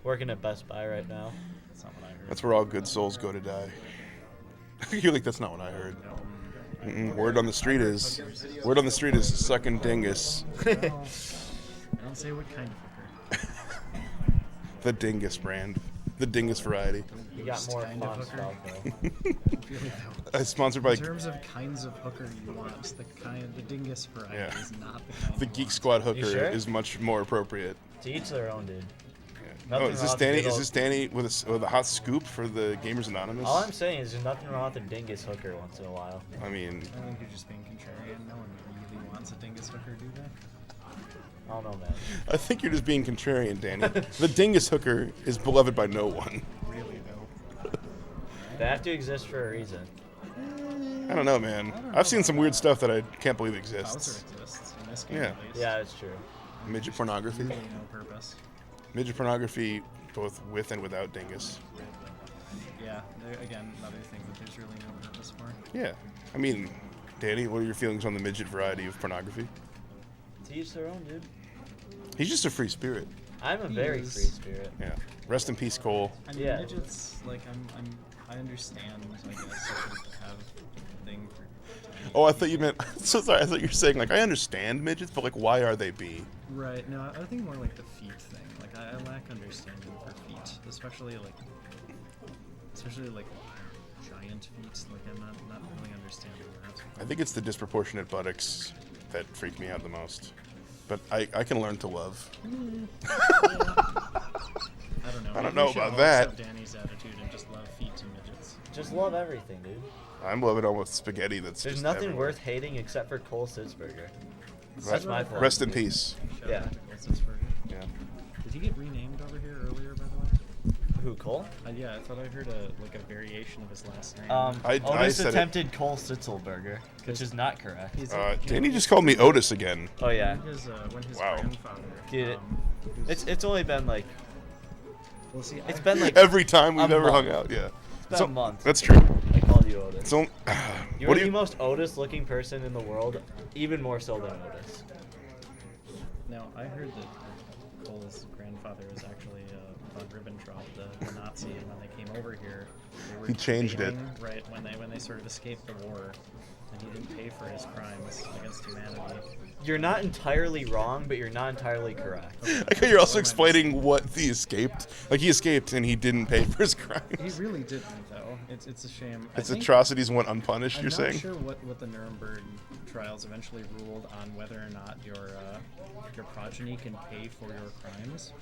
Working at Best Buy right now. That's not what I heard. That's where all good souls go to die. You're like, that's not what I heard. Word on the street is sucking dingus. Well, I don't say what kind of hooker. The dingus brand. The dingus variety. You got more kind of fun hooker. stuff though. Really though. Sponsored by In terms of kinds of hooker you want, the dingus variety Yeah. is not the kind the you Geek want. Squad hooker You sure? is much more appropriate. To each their own, dude. Oh, Nothing is wrong this with Danny? good Is old- this Danny with a hot scoop for the Gamers Anonymous? All I'm saying is there's nothing wrong with a dingus hooker once in a while. I mean, I think you're just being contrarian. No one really wants a dingus hooker, do they? I don't know, man. I think you're just being contrarian, Danny. The dingus hooker is beloved by no one. Really though. They have to exist for a reason. I don't know, man. I've seen some weird stuff that I can't believe Bowser exists. exists in this game Yeah. at least. Yeah, it's true. Midget pornography. Really no purpose. Midget pornography, both with and without dingus. Yeah, again, another thing that there's really no purpose for. Yeah. I mean, Danny, what are your feelings on the midget variety of pornography? To each their own, dude. He's just a free spirit. I'm a He very is. free spirit. Yeah. Rest in peace, Cole. I mean, Yeah. midgets, like, I understand, I guess, that people have a thing for tiny Oh, I thought you meant. So sorry. I thought you were saying like I understand midgets, but like why are they B? Right, no, I think more like the feet thing. Like, I lack understanding for feet, especially like giant feet. Like, I'm not really understanding that. I think it's the disproportionate buttocks that freak me out the most. But I can learn to love. I don't know. I don't Maybe we know should about all that. accept Danny's attitude and just love feet and midgets. Just love everything, dude. I'm loving almost spaghetti that's There's just nothing everywhere. worth hating except for Cole Sitzberger. Right. That's my fault. Rest in peace. Shout Yeah. out to Cole Sitzberger. Yeah. Did he get renamed over here earlier, by the way? Who, Cole? Yeah, I thought I heard a variation of his last name. I Otis said it. attempted Cole Sitzelberger, which is not correct. Danny just called me Otis again. Oh yeah, When his Wow. grandfather. dude. who's- It's only been like well, see, it's been like Every time we've a ever month. hung out, yeah. It's been a month. That's true. I called you Otis. It's only, You're what do the you? most Otis-looking person in the world, even more so than Otis. Now, I heard that Cole's grandfather was actually von Ribbentrop, the Nazi, and when they came over here, they were He changed it. debating, right when they sort of escaped the war, and he didn't pay for his crimes against humanity. You're not entirely wrong, but you're not entirely correct. I think you're also explaining what he escaped. Like he escaped and he didn't pay for his He crimes. really didn't, though. It's a shame. His I think, atrocities went unpunished. I'm You're not saying? sure what the Nuremberg trials eventually ruled on whether or not your progeny can pay for your crimes.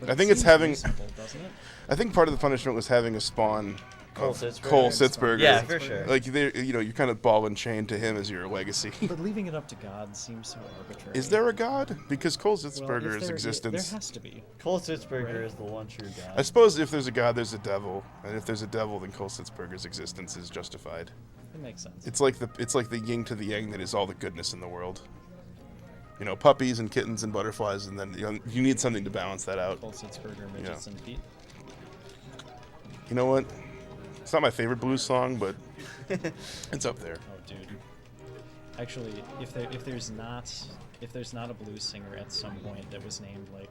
But I it think it's seems having- reasonable, doesn't it? I think part of the punishment was having a spawn. Cole of Sitzberger? Cole Sitzberger. Yeah, for sure. Like you're kind of ball and chain to him as your legacy. But leaving it up to God seems so arbitrary. Is there a god? Because Cole Well, Sitzberger's there existence. has to be. Cole Sitzberger Right. is the one true God. I suppose if there's a god, there's a devil, and if there's a devil, then Cole Sitzberger's existence is justified. It makes sense. It's like the yin to the yang that is all the goodness in the world. You know, puppies and kittens and butterflies, and then you need something to balance that out. Cole Sitzberger, midgets, and feet. You know what? It's not my favorite blues song, but it's up there. Oh, dude. Actually, if there's not a blues singer at some point that was named like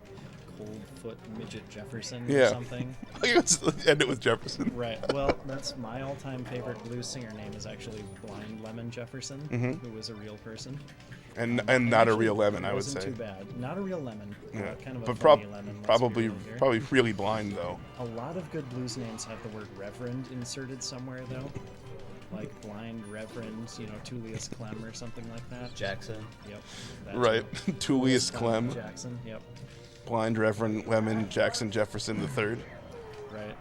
Coldfoot Midget Jefferson or Yeah. something. Let's end it with Jefferson. Right. Well, that's my all-time favorite blues singer name is actually Blind Lemon Jefferson, Mhm. who was a real person. And not a Actually, real lemon, I would wasn't say. too bad. Not a real lemon. Yeah, Kind of a but funny lemon. let's be probably real here. probably really blind though. A lot of good blues names have the word Reverend inserted somewhere, though. Like Blind Reverend, Tullius Clem or something like that. Jackson. Yep. that Right, too. Tullius Clem, Jackson, yep. Blind Reverend Lemon Jackson Jefferson III. Right.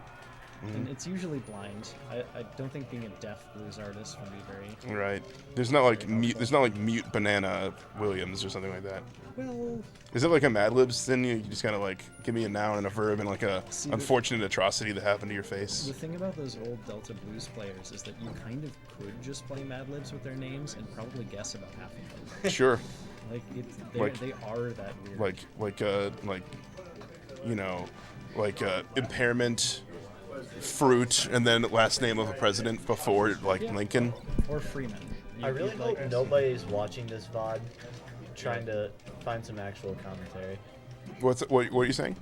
And it's usually blind. I don't think being a deaf blues artist would be very... Right. There's not like mute banana Williams or something like that. Well, Is it like a Mad Libs thing? You just kind of like give me a noun and a verb and like a See, unfortunate atrocity that happened to your face. the thing about those old Delta blues players is that you kind of could just play Mad Libs with their names and probably guess about half of them. Sure. Like, Like- they are that weird. impairment, fruit, and then last name of a president before like Yeah. Lincoln. Or Freeman. I really you'd hope like- nobody's watching this VOD trying to find some actual commentary. What are you saying?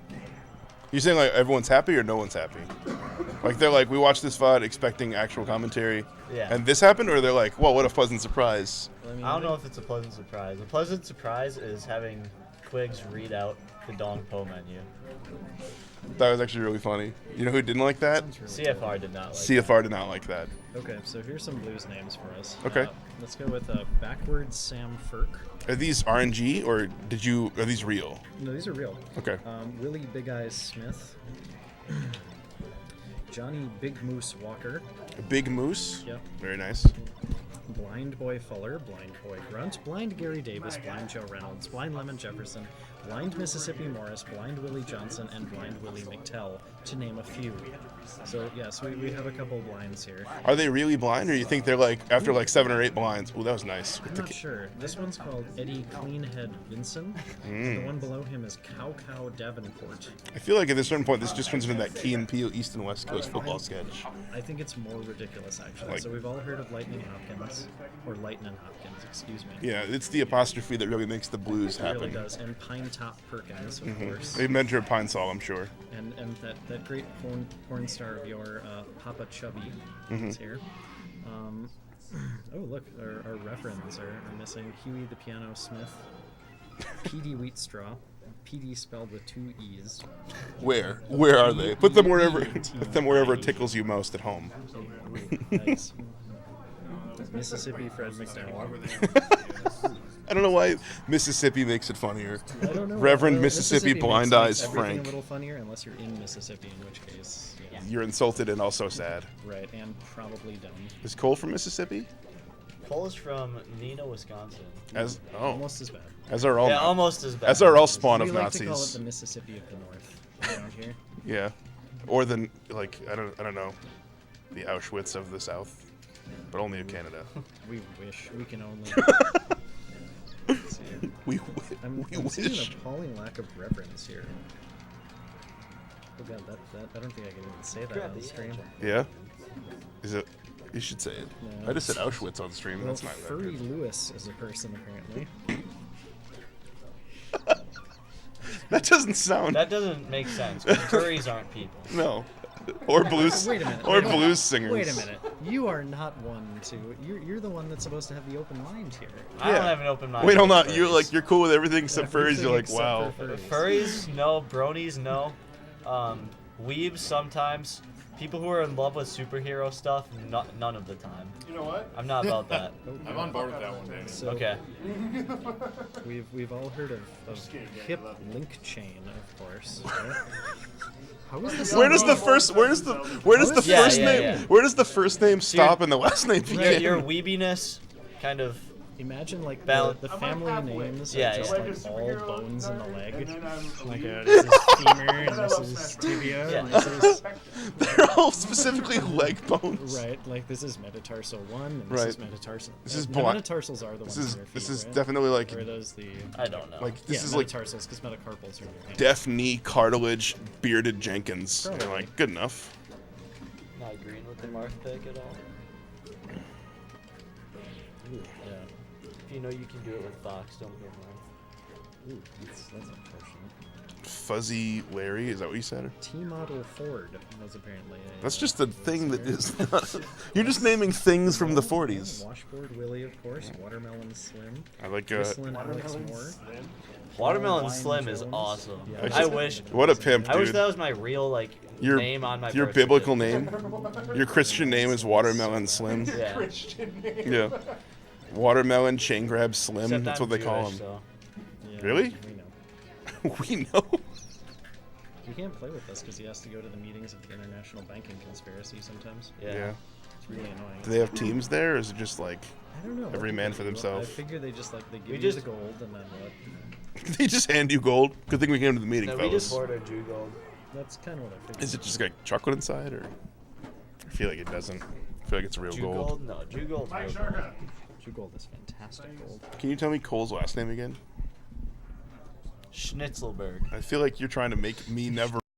You saying like everyone's happy or no one's happy? Like they're like, we watched this VOD expecting actual commentary, Yeah. and this happened, or they're like, whoa, what a pleasant surprise. I don't know if it's a pleasant surprise. A pleasant surprise is having Quigs read out the Dong Po menu. That was actually really funny. You know who didn't like that? CFR did not like CFR did not like that. Okay, so here's some blues names for us. Okay. Let's go with Backwards Sam Firk. Are these RNG or are these real? No, these are real. Okay. Willie Big Eyes Smith. Johnny Big Moose Walker. A big moose. Yep. Very nice. Blind Boy Fuller, Blind Boy Grunt, Blind Gary Davis, Blind Joe Reynolds, Blind Lemon Jefferson, Blind Mississippi Morris, Blind Willie Johnson, and Blind Willie McTell, to name a few. So, yes, we have a couple blinds here. Are they really blind, or you think they're like after like 7 or 8 blinds? Ooh, that was nice. I'm not sure. This one's called Eddie Cleanhead Vinson. The one below him is Cow Cow Davenport. I feel like at a certain point, this just turns into that Key and Peele East and West Coast football sketch. I think it's more ridiculous, actually. Like- So we've all heard of Lightning Hopkins, or Lightning Hopkins, excuse me. Yeah, it's the apostrophe that really makes the blues It really happen. does. And Pine Top Perkins, of course. They mentor Pine Sol, I'm sure. And that great porn star of your Papa Chubby is here. Oh, look, our referends are missing. Huey the Piano Smith, P.D. Wheatstraw, P.D. spelled with 2 E's. Where are they? Put them wherever it tickles you most at home. Nice. Mississippi Fred McDowell. I don't know why Mississippi makes it funnier. I don't know. Reverend Mississippi Blind makes Eyes everything Frank. a little funnier unless you're in Mississippi, in which case, yeah. You're insulted and also sad. Right, and probably dumb. Is Cole from Mississippi? Cole is from Neenah, Wisconsin. Almost as bad. As are all Yeah, almost as bad. as are all spawn We of like Nazis. to call it the Mississippi of the North around here. Yeah, or the like I don't know, the Auschwitz of the South, but only of Canada. We wish. We can only. We I'm seeing an appalling lack of reverence here. Oh god, that I don't think I can even say that on stream. Yeah, is it? You should say it. No. I just said Auschwitz on stream. Well, That's not that Furry good. Lewis is a person apparently. That doesn't sound. That doesn't make sense. 'Cause furries aren't people. No. Or blues. Wait a minute. Or blues singers. Wait a minute. You are not one to. You're the one that's supposed to have the open mind here. I don't have an open mind. Wait, hold with on. You're furries. like you're cool with everything except furries. You're like, Except wow. for Furries, no. Bronies, no. Weebs, sometimes. People who are in love with superhero stuff, none of the time. You know what? I'm not about that. I'm on board with that one, Danny. So Okay. we've all heard of hip link chain, of course. Right? How is this? Where does the first Yeah, first yeah, name yeah. where does the first name So you're- stop and the last name begin? Your weebiness kind of. Imagine like Bal- the family names Yeah, are just yeah. like all bones in the leg. And then I'm Like this is femur and this is tibia. Yeah. And this is They're all specifically leg bones. right. Like this is metatarsal 1 and this Right. is metatarsal. This is no, bli- metatarsals are the ones This in your feet, is right? definitely like Or are those the I don't know. this yeah, is like metatarsals because metacarpals are in your hand. deaf knee cartilage bearded Jenkins. And you're like, good enough. Not agreeing with the Marth pick at all. Ooh, yeah. If you know you can do it with Fox, don't get Marth. Ooh, that's unfortunate. Fuzzy Larry, is that what you said? T-model Ford was apparently a, That's just a thing that is not. You're just naming things from the 40s. Washboard Willie, of course. Watermelon Slim. I like Whistling Alex Moore. Watermelon Wine Slim is Jones. awesome. Yeah, I wish. What a pimp, I wish dude. that was my real Your name on my your birth biblical certificate. name, your Christian name is Watermelon Slim. Yeah. Christian name. Yeah. Watermelon Chain Grab Slim. Except That's I'm what they call Jewish, him. so. Yeah, Really? We know. We know. He can't play with us because he has to go to the meetings of the International Banking Conspiracy sometimes. Yeah. It's really annoying. Do they have teams there, or is it just like I don't know. every man for I themselves? figure they just like they give We you just- the gold and then what? They just hand you gold. Good thing we came to the meeting, No, we just fellas. hoard our Jew gold. That's kind of what I figured. Is it just like chocolate inside, or? I feel like it doesn't. I feel like it's real Jew gold. gold? No, Jew gold. Mike Sharka. True gold is fantastic gold. Can you tell me Cole's last name again? Schnitzelberg. I feel like you're trying to make me never